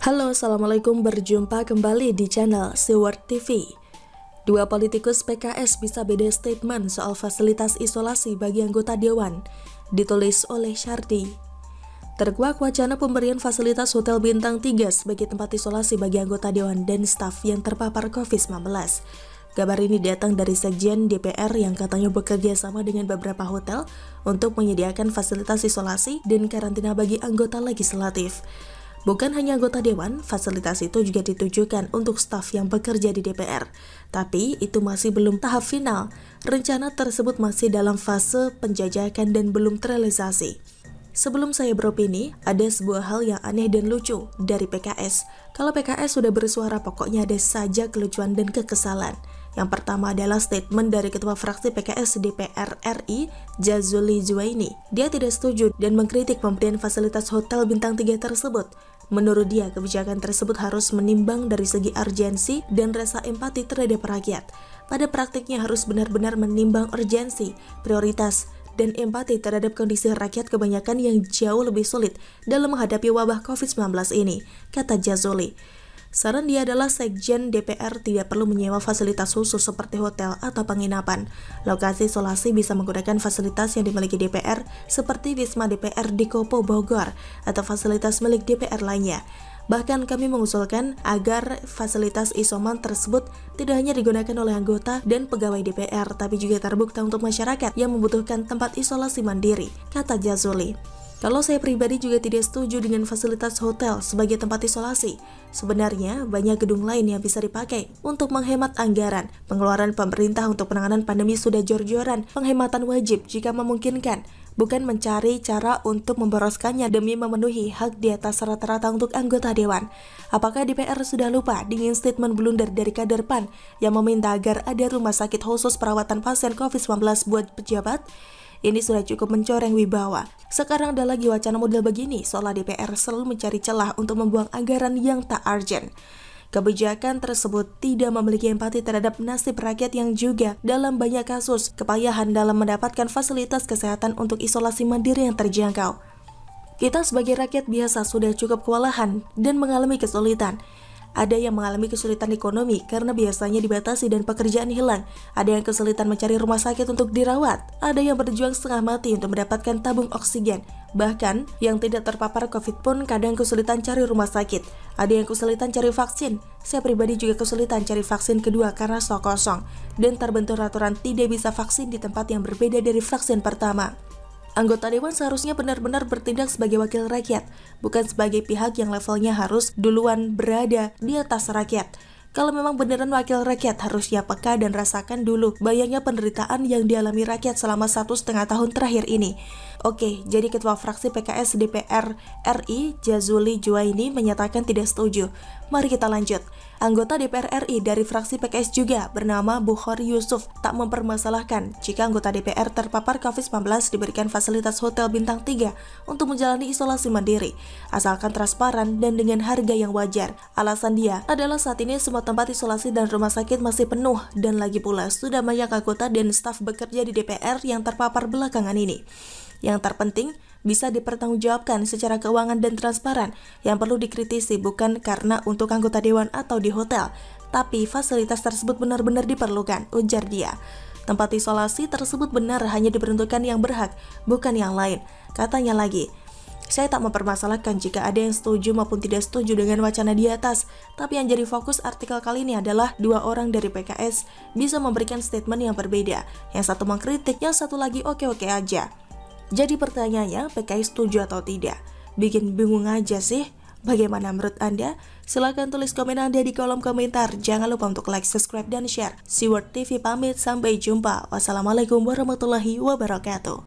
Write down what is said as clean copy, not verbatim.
Halo, Assalamualaikum, berjumpa kembali di channel Siward TV. Dua politikus PKS bisa beda statement soal fasilitas isolasi bagi anggota Dewan, ditulis oleh Syardi. Terkuak wacana pemberian fasilitas Hotel Bintang 3 sebagai tempat isolasi bagi anggota Dewan dan staf yang terpapar COVID-19. Kabar ini datang dari Sekjen DPR yang katanya bekerja sama dengan beberapa hotel untuk menyediakan fasilitas isolasi dan karantina bagi anggota legislatif. Bukan hanya anggota Dewan, fasilitas itu juga ditujukan untuk staf yang bekerja di DPR. Tapi itu masih belum tahap final. Rencana tersebut masih dalam fase penjajakan dan belum terrealisasi. Sebelum saya beropini, ada sebuah hal yang aneh dan lucu dari PKS. Kalau PKS sudah bersuara, pokoknya ada saja kelucuan dan kekesalan. Yang pertama adalah statement dari Ketua Fraksi PKS DPR RI, Jazuli Zuwaini. Dia tidak setuju dan mengkritik pemberian fasilitas Hotel Bintang 3 tersebut. Menurut dia, kebijakan tersebut harus menimbang dari segi urgensi dan rasa empati terhadap rakyat. Pada praktiknya harus benar-benar menimbang urgensi, prioritas, dan empati terhadap kondisi rakyat kebanyakan yang jauh lebih sulit dalam menghadapi wabah COVID-19 ini, kata Jazuli. Saran dia adalah Sekjen DPR tidak perlu menyewa fasilitas khusus seperti hotel atau penginapan. Lokasi isolasi bisa menggunakan fasilitas yang dimiliki DPR seperti Wisma DPR di Kopo, Bogor, atau fasilitas milik DPR lainnya. Bahkan kami mengusulkan agar fasilitas isoman tersebut tidak hanya digunakan oleh anggota dan pegawai DPR, tapi juga terbuka untuk masyarakat yang membutuhkan tempat isolasi mandiri, kata Jazuli. Kalau saya pribadi juga tidak setuju dengan fasilitas hotel sebagai tempat isolasi. Sebenarnya banyak gedung lain yang bisa dipakai untuk menghemat anggaran. Pengeluaran pemerintah untuk penanganan pandemi sudah jor-joran. Penghematan wajib jika memungkinkan, bukan mencari cara untuk memboroskannya demi memenuhi hak di atas rata-rata untuk anggota Dewan. Apakah DPR sudah lupa dengan statement blunder dari kader PAN yang meminta agar ada rumah sakit khusus perawatan pasien COVID-19 buat pejabat? Ini sudah cukup mencoreng wibawa. Sekarang ada lagi wacana model begini, seolah DPR selalu mencari celah untuk membuang anggaran yang tak urgent. Kebijakan tersebut tidak memiliki empati terhadap nasib rakyat yang juga dalam banyak kasus kepayahan dalam mendapatkan fasilitas kesehatan untuk isolasi mandiri yang terjangkau. Kita sebagai rakyat biasa sudah cukup kewalahan dan mengalami kesulitan. Ada yang mengalami kesulitan ekonomi karena biasanya dibatasi dan pekerjaan hilang. Ada yang kesulitan mencari rumah sakit untuk dirawat. Ada yang berjuang setengah mati untuk mendapatkan tabung oksigen. Bahkan, yang tidak terpapar COVID pun kadang kesulitan cari rumah sakit. Ada yang kesulitan cari vaksin. Saya pribadi juga kesulitan cari vaksin kedua karena stok kosong. Dan terbentur aturan tidak bisa vaksin di tempat yang berbeda dari vaksin pertama. Anggota Dewan seharusnya benar-benar bertindak sebagai wakil rakyat, bukan sebagai pihak yang levelnya harus duluan berada di atas rakyat. Kalau memang beneran wakil rakyat, harusnya peka dan rasakan dulu bayangnya penderitaan yang dialami rakyat selama 1,5 tahun terakhir ini. Oke, jadi Ketua Fraksi PKS DPR RI, Jazuli Zuwaini, menyatakan tidak setuju. Mari kita lanjut. Anggota DPR RI dari fraksi PKS juga bernama Bukhari Yusuf tak mempermasalahkan jika anggota DPR terpapar COVID-19 diberikan fasilitas Hotel Bintang 3 untuk menjalani isolasi mandiri, asalkan transparan dan dengan harga yang wajar. Alasan dia adalah saat ini semua tempat isolasi dan rumah sakit masih penuh dan lagi pula sudah banyak anggota dan staf bekerja di DPR yang terpapar belakangan ini. Yang terpenting, bisa dipertanggungjawabkan secara keuangan dan transparan. Yang perlu dikritisi bukan karena untuk anggota Dewan atau di hotel, tapi fasilitas tersebut benar-benar diperlukan, ujar dia. Tempat isolasi tersebut benar hanya diperuntukkan yang berhak, bukan yang lain. Katanya lagi, saya tak mempermasalahkan jika ada yang setuju maupun tidak setuju dengan wacana di atas, tapi yang jadi fokus artikel kali ini adalah dua orang dari PKS bisa memberikan statement yang berbeda. Yang satu mengkritik, yang satu lagi oke-oke aja. Jadi pertanyaannya, PKS setuju atau tidak? Bikin bingung aja sih. Bagaimana menurut Anda? Silahkan tulis komen Anda di kolom komentar. Jangan lupa untuk like, subscribe, dan share. Siward TV pamit, sampai jumpa. Wassalamualaikum warahmatullahi wabarakatuh.